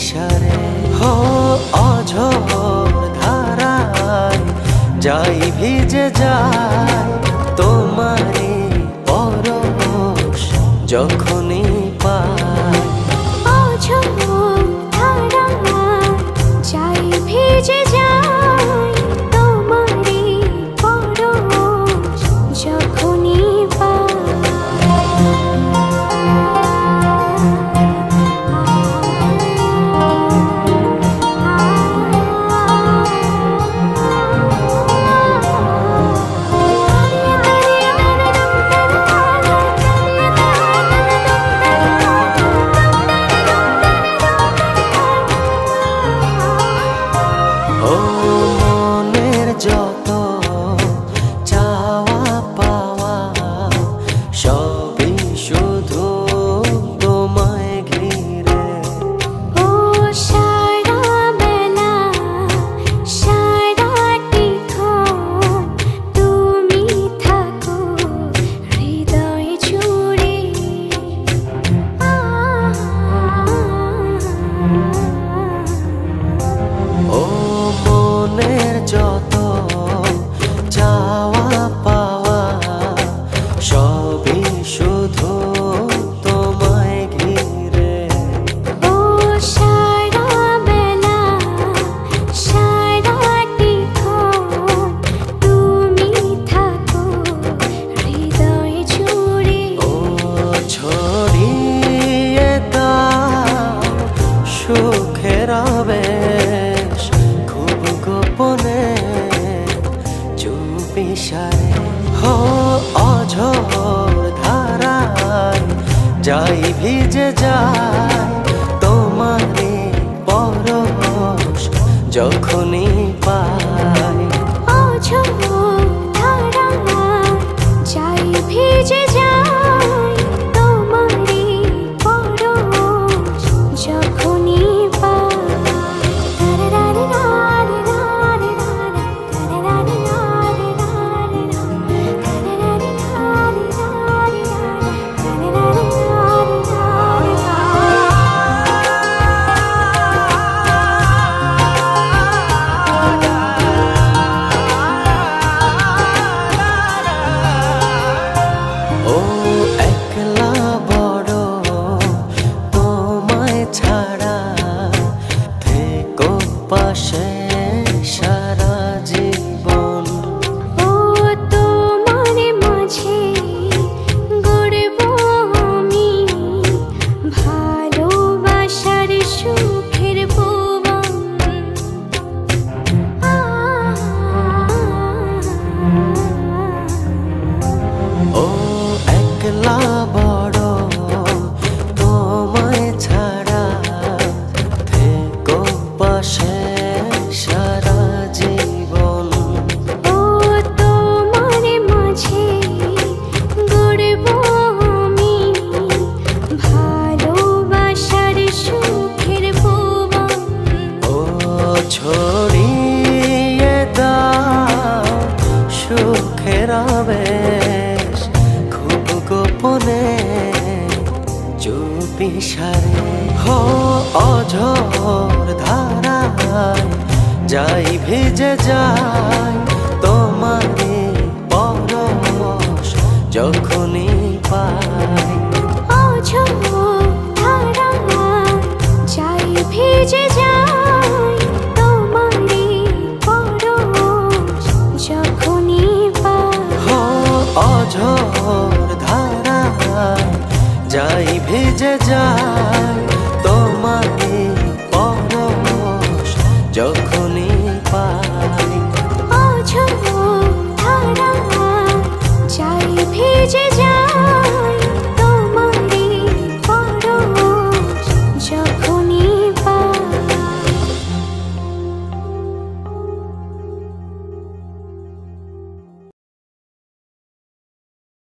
চুপিসারে হো অঝোর ধারায় যাই ভিজে যায় তোমারে পরশ যখনই পাই। অঝোর ধারায় যাই ভিজে যায় তোমারে পরশ যখনই ও মনের যত চাওয়া পাওয়া সবই শুধু তোমায় ঘিরে। ও সারা বেলা সারাটিক্ষণ তুমি থাকো হৃদয় জুড়ে। ও মনের যত চাওয়া পাওয়া সবই শুধু তোমায় ঘিরে। ও সারা বেলা সারাটিক্ষণ তুমি থাকো হৃদয় জুড়ে। ও ছড়িয়ে দাও সুখের আবেশ খুব গোপনে চুপিসারে হো অঝোর ধারায় যাই ভিজে যায় তোমারে পরশ যখনই পাই। অঝোর ধারায় যাই ভিজে যায় তোমারে পরশ যখনই ও একলা বড় তোমায় ছাড়া থেকো পাশে সারা জীবন। ও তোমার মাঝে গড়ব আমি ভালোবাসার সুখের ভুবন। ও একলা বড় তোমায় ছাড়া থেকো পাশে সারা জীবন। ও তোমার মাঝে গড়ব আমি ভালোবাসার সুখের ভুবন। ও ছড়িয়ে দাও সুখের আবেশ খুব গোপনে চুপিসারে হো অঝোর ধারায় যাই ভিজে যায় তোমারে পরশ যখনই পাই। অঝোর ধারায় যাই ভিজে যায় তোমারে পরশ যখনই হো অঝোর ধারায় যাই ভিজে যায়